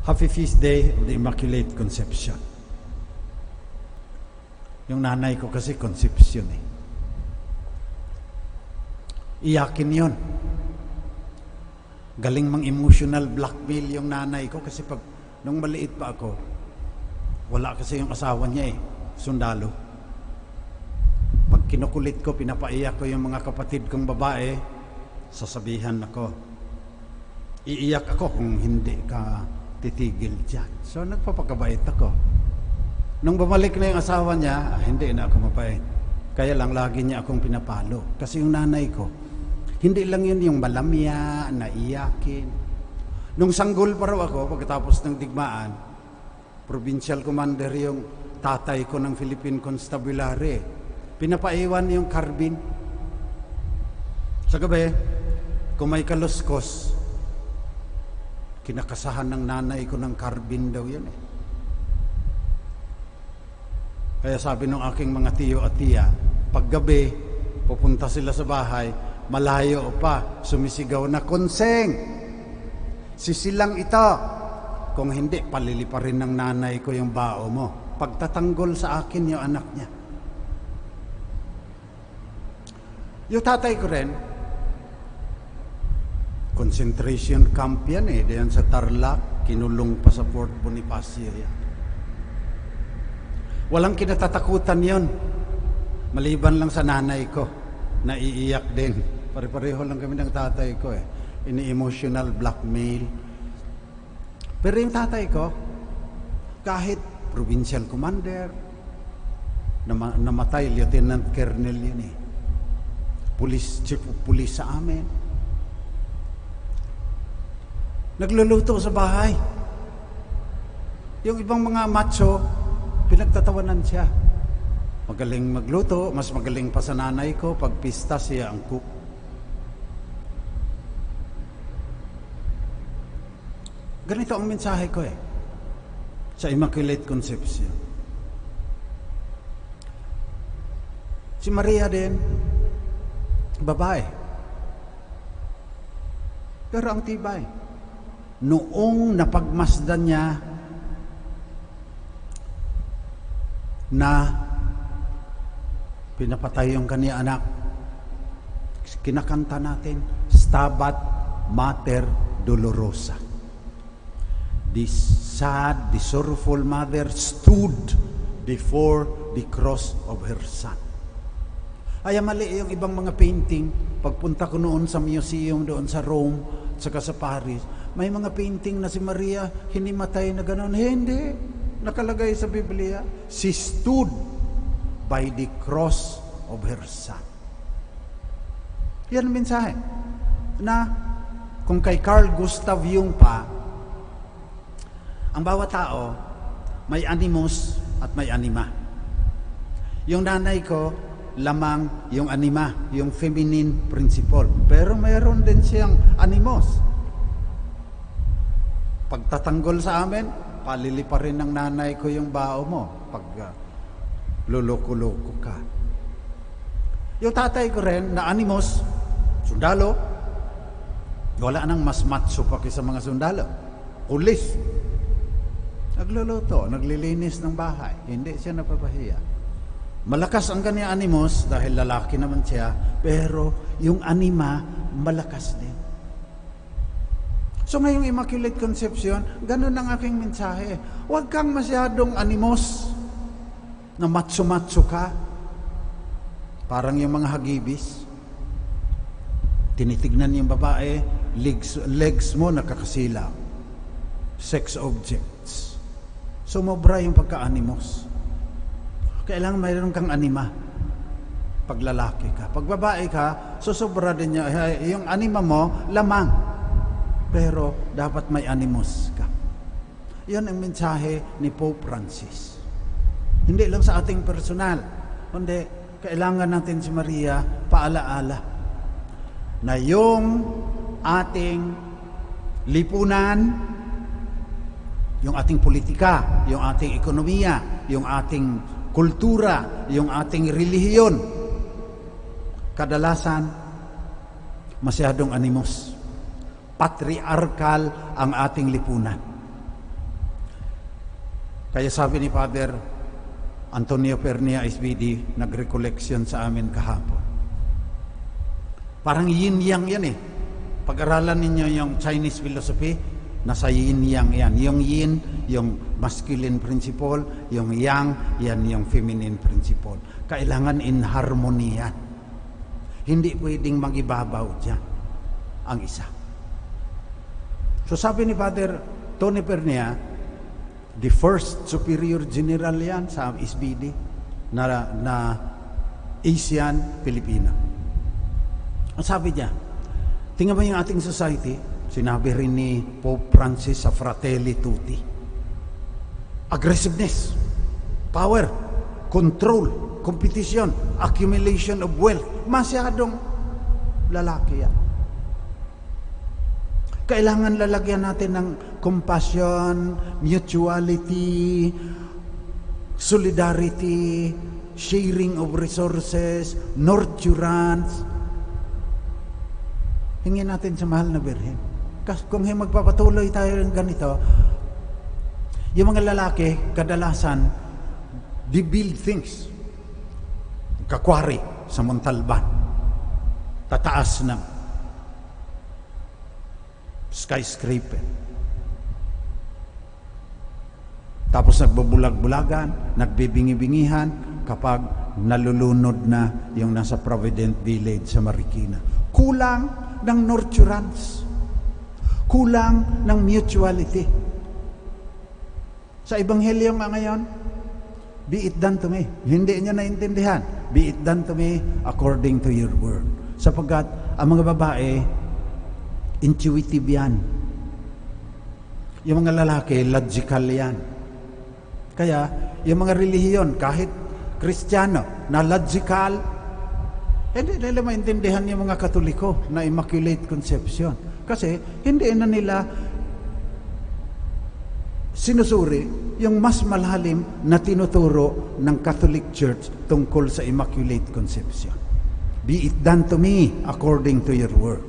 Happy Feast Day of the Immaculate Conception. Yung nanay ko kasi conception eh. Iyakin yon. Galing mang emotional blackmail yung nanay ko kasi pag nung maliit pa ako, wala kasi yung asawa niya eh, sundalo. Pag kinukulit ko, pinapaiyak ko yung mga kapatid kong babae, sasabihan ako, iiyak ako kung hindi ka titigil dyan. So nagpapakabait ako. Nung bumalik na yung asawa niya, hindi na ako mabait. Kaya lang lagi niya akong pinapalo. Kasi yung nanay ko, hindi lang yun yung malamya, naiyakin. Nung sanggol pa raw ako, pagkatapos ng digmaan, provincial commander yung tatay ko ng Philippine Constabulary. Pinapaiwan yung carbine. Sa gabi, kung may kaluskos, kinakasahan ng nanay ko ng carbine daw yan eh. Kaya sabi ng aking mga tiyo at tiya, paggabi, pupunta sila sa bahay, malayo pa, sumisigaw na, "Konseng! Sisilang ito!" Kung hindi, paliliparin ng nanay ko yung bao mo. Pagtatanggol sa akin yung anak niya. Yung tatay ko rin, concentration camp yan eh. Diyan sa Tarlac, kinulong pa sa Fort Bonifacio yan. Walang kinatatakutan yon. Maliban lang sa nanay ko, naiiyak din. Pare-pareho lang kami ng tatay ko eh. Ini-emotional blackmail. Pero yung tatay ko, kahit provincial commander, namatay, lieutenant colonel yun eh. Chief of police sa amin. Nagluluto sa bahay. Yung ibang mga macho, pinagtatawanan siya. Magaling magluto, mas magaling pa sa nanay ko, pag pista siya ang cook. Ganito ang mensahe ko eh, sa Immaculate Conception. Si Maria din, babae. Pero ang tibay. Noong napagmasdan niya na pinapatay yung kanyang anak, kinakanta natin, Stabat Mater Dolorosa. This sad, the sorrowful mother stood before the cross of her son. Ay, mali yung ibang mga painting. Pagpunta ko noon sa museum doon sa Rome, saka sa Paris, may mga painting na si Maria hinimatay na gano'n. Hindi. Nakalagay sa Biblia, she stood by the cross of her son. Yan ang mensahe. Na kung kay Carl Gustav Jung pa, ang bawat tao may animus at may anima. Yung nanay ko, lamang yung anima, yung feminine principle. Pero mayroon din siyang animos. Pagtatanggol sa amin, paliliparin ng nanay ko yung bao mo pag luloko-loko ka. Yung tatay ko rin na animos, sundalo, wala nang mas macho pa kaysa mga sundalo. Pulis. Nagluluto, naglilinis ng bahay. Hindi siya napapahiya. Malakas ang kanyang animos dahil lalaki naman siya, pero yung anima malakas din. So ngayong Immaculate Conception, ganun ang aking mensahe. Huwag kang masyadong animos na macho-macho ka. Parang yung mga hagibis. Tinitignan yung babae, legs mo nakakasilaw. Sex objects. Sumobra yung pagka-animos. Kailangan mayroon kang anima pag lalaki ka. Pag babae ka, susobra din niya. Yung anima mo, lamang. Pero dapat may animos ka. Yan ang mensahe ni Pope Francis. Hindi lang sa ating personal, kundi kailangan natin si Maria paalaala na yung ating lipunan, yung ating politika, yung ating ekonomiya, yung ating kultura, yung ating relihiyon, kadalasan masyadong animos. Patriarkal ang ating lipunan. Kaya sabi ni Father Antonio Pernia SBD, nag-recollection sa amin kahapon. Parang yin-yang yan eh. Pag-aralan ninyo yung Chinese philosophy, nasa yin-yang yan. Yung yin, yung masculine principle, yung yang, yan yung feminine principle. Kailangan in harmony yan. Hindi pwedeng mag-ibabaw dyan ang isa. So sabi ni Father Tony Pernia, the first superior general yan sa SBD na Asian Filipino. Ang sabi niya, tingnan mo yung ating society, sinabi rin ni Pope Francis sa Fratelli Tutti, aggressiveness, power, control, competition, accumulation of wealth, masyadong lalaki yan. Kailangan lalagyan natin ng compassion, mutuality, solidarity, sharing of resources, nurturance. Hingin natin sa mahal na Birhen. Kasi kung magpapatuloy tayo ng ganito, yung mga lalaki, kadalasan, they build things. Kakwari sa Montalban. Tataas ng skyscraper. Tapos nagbubulag-bulagan, nagbibingi-bingihan kapag nalulunod na yung nasa Provident Village sa Marikina. Kulang ng nurturance. Kulang ng mutuality. Sa Ebanghelyo nga ngayon, be it done to me. Hindi niya naintindihan. Be it done to me according to your word. Sapagkat ang mga babae, intuitive yan. Yung mga lalaki, logical yan. Kaya, yung mga relihiyon, kahit Kristiyano, na logical, hindi nila maintindihan yung mga Katoliko na Immaculate Conception. Kasi, hindi na nila sinusuri yung mas malalim na tinuturo ng Catholic Church tungkol sa Immaculate Conception. Be it done to me according to your word.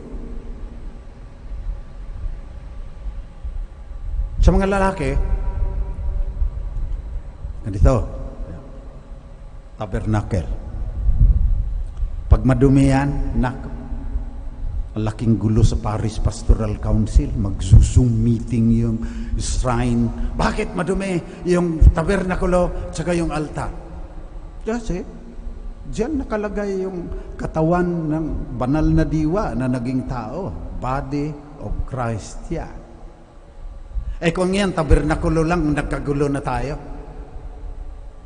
Sa mga lalaki, ganito, tabernacle. Pag madumi yan, laking gulo sa Paris Pastoral Council, mag-Zoom meeting yung shrine. Bakit madumi yung tabernakulo tsaka yung altar? Kasi, diyan nakalagay yung katawan ng banal na diwa na naging tao. Body of Christ yan. Kung yan, tabernakulo lang, nagkagulo na tayo.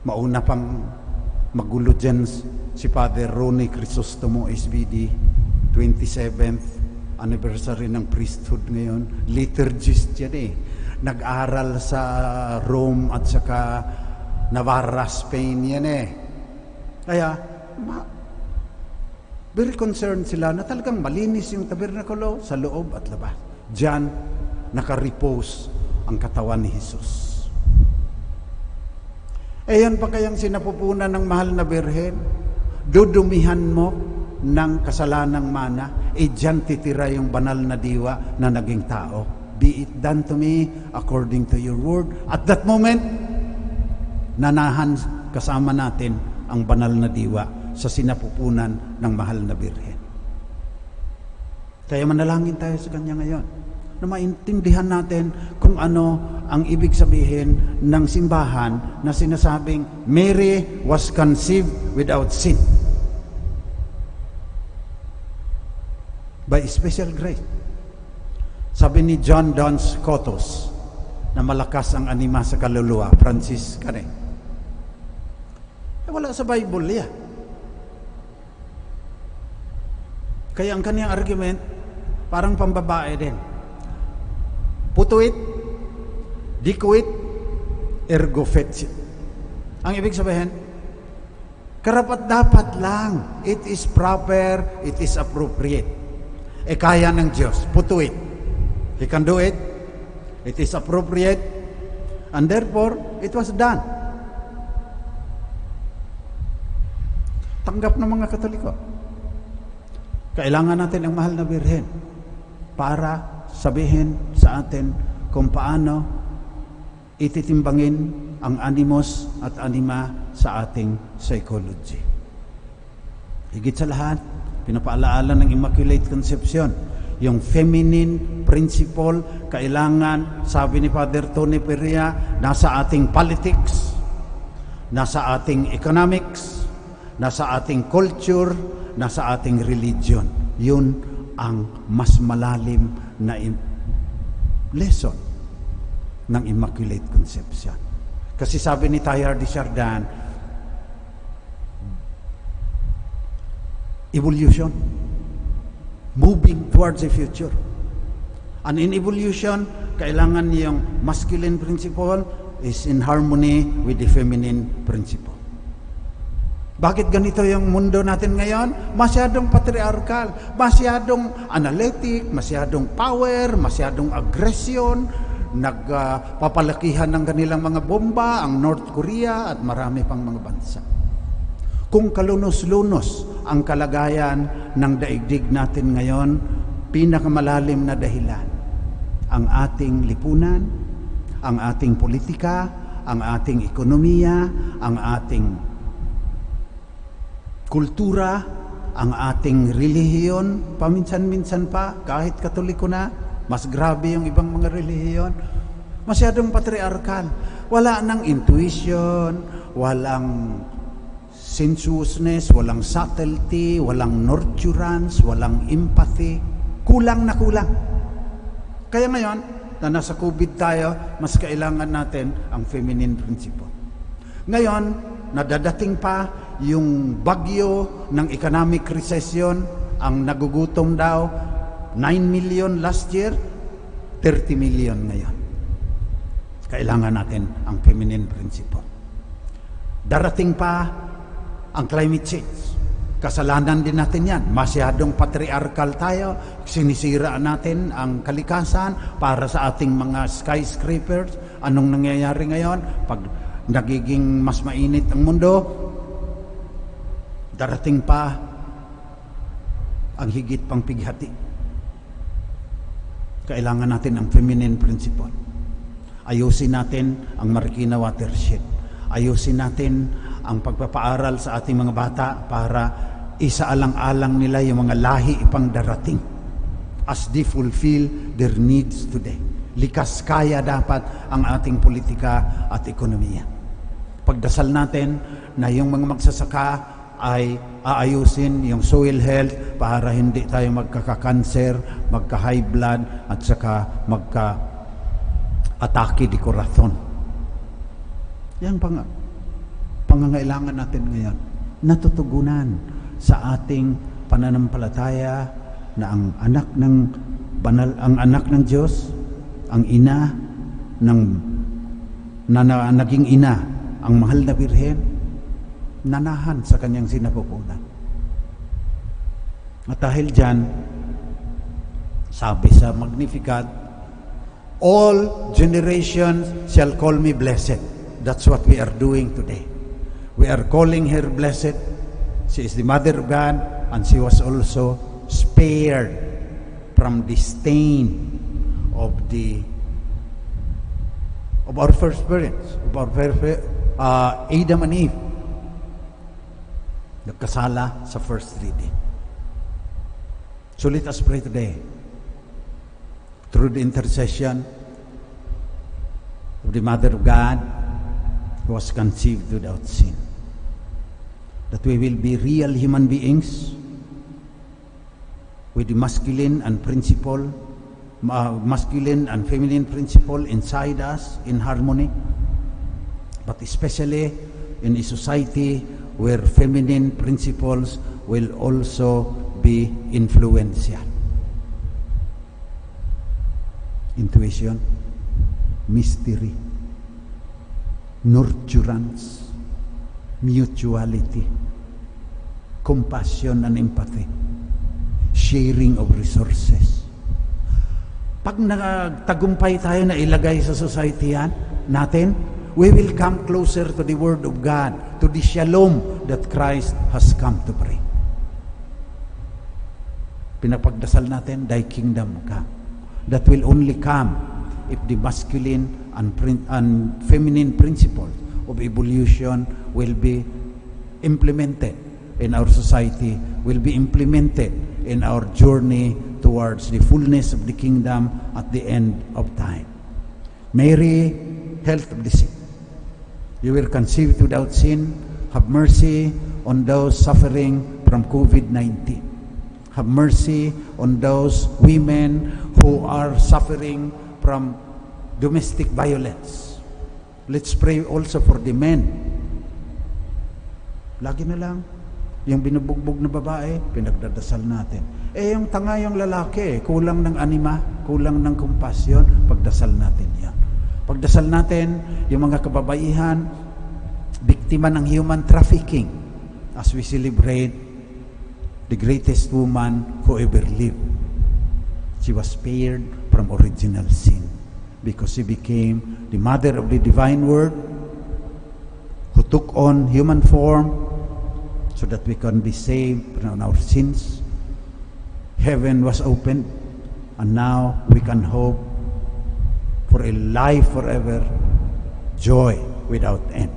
Mauna pang magulo dyan si Father Ronnie Crisostomo, SBD, 27th anniversary ng priesthood ngayon. Liturgist yan eh. Nag-aral sa Rome at saka Navarra, Spain yan eh. Kaya, very concerned sila na talagang malinis yung tabernakulo sa loob at labas. Diyan, naka-repose ang katawan ni Jesus. Yan pa kayang sinapupunan ng mahal na Birhen? Dudumihan mo ng kasalanang mana, diyan titira yung banal na diwa na naging tao. Be it done to me according to your word. At that moment, nanahan kasama natin ang banal na diwa sa sinapupunan ng mahal na Birhen. Kaya manalangin tayo sa kanya ngayon na maintindihan natin kung ano ang ibig sabihin ng simbahan na sinasabing Mary was conceived without sin by special grace. Sabi ni John Duns Scotus na malakas ang anima sa kaluluwa, Francis Cane. Wala sa Bible yan. Kaya ang kaniyang argument parang pambabae din. Putuit, dikuit, ergo fecit. Ang ibig sabihin, karapat-dapat lang. It is proper, it is appropriate. Kaya ng Diyos. Putuit. He can do it. It is appropriate. And therefore, it was done. Tanggap ng mga Katoliko. Kailangan natin ang mahal na Birhen para sabihin sa atin kung paano ititimbangin ang animus at anima sa ating psychology. Higit sa lahat, pinapaalaala ng Immaculate Conception, yung feminine principle, kailangan, sabi ni Father Tony Perea, nasa ating politics, nasa ating economics, nasa ating culture, nasa ating religion. Yun ang mas malalim na lesson ng Immaculate Conception. Kasi sabi ni Teilhard de Chardin, evolution, moving towards the future. And in evolution, kailangan yung masculine principle is in harmony with the feminine principle. Bakit ganito yung mundo natin ngayon? Masyadong patriarchal, masyadong analytic, masyadong power, masyadong aggression, nagpapalakihan ng kanilang mga bomba, ang North Korea at marami pang mga bansa. Kung kalunos-lunos ang kalagayan ng daigdig natin ngayon, pinakamalalim na dahilan, ang ating lipunan, ang ating politika, ang ating ekonomiya, ang ating kultura, ang ating relihiyon, paminsan-minsan pa, kahit Katoliko na, mas grabe yung ibang mga relihiyon, masyadong patriarchal. Wala nang intuition, walang sensuousness, walang subtlety, walang nurturance, walang empathy. Kulang na kulang. Kaya ngayon, na nasa COVID tayo, mas kailangan natin ang feminine principle. Ngayon, nadadating pa yung bagyo ng economic recession, ang nagugutom daw, 9 million last year, 30 million ngayon. Kailangan natin ang feminine principle. Darating pa ang climate change. Kasalanan din natin yan. Masyadong patriarchal tayo. Sinisira natin ang kalikasan para sa ating mga skyscrapers. Anong nangyayari ngayon? Pag nagiging mas mainit ang mundo, darating pa ang higit pang pighati. Kailangan natin ang feminine principle. Ayusin natin ang Marikina watershed. Ayusin natin ang pagpapaaral sa ating mga bata para isaalang-alang nila yung mga lahi ipang darating as they fulfill their needs today. Likas kaya dapat ang ating politika at ekonomiya. Pagdasal natin na yung mga magsasaka ay aayusin yung soil health para hindi tayo magkaka-cancer, magka-high blood at saka magka-atake di corazon. Yan pangangailangan natin ngayon, natutugunan sa ating pananampalataya na ang anak ng banal, ang anak ng Diyos, ang ina ng naging ina, ang mahal na birhen, nanahan sa kanyang sinapupunan. At dahil dyan, sabi sa Magnificat, all generations shall call me blessed. That's what we are doing today. We are calling her blessed. She is the Mother of God, and she was also spared from the stain of our first parents, of our Adam and Eve. Nagkasala sa first reading. So let us pray today through the intercession of the Mother of God who was conceived without sin, that we will be real human beings with the masculine and feminine principle inside us in harmony, but especially in a society where feminine principles will also be influential. Intuition, mystery, nurturance, mutuality, compassion and empathy, sharing of resources. Pag nagtagumpay tayo na ilagay sa society yan natin, we will come closer to the Word of God, to the shalom that Christ has come to bring. Pinapagdasal natin, thy kingdom come. That will only come if the masculine and feminine principles of evolution will be implemented in our society, will be implemented in our journey towards the fullness of the kingdom at the end of time. Mary, health of the sick. You will conceive without sin. Have mercy on those suffering from COVID-19. Have mercy on those women who are suffering from domestic violence. Let's pray also for the men. Lagi na lang, yung binubugbog na babae, pinagdadasal natin. Yung tangayang lalaki, kulang ng anima, kulang ng kompasyon, pagdasal natin yan. Pagdasal natin, yung mga kababaihan, biktima ng human trafficking, as we celebrate the greatest woman who ever lived. She was spared from original sin because she became the mother of the divine word who took on human form so that we can be saved from our sins. Heaven was opened, and now we can hope for a life forever, joy without end.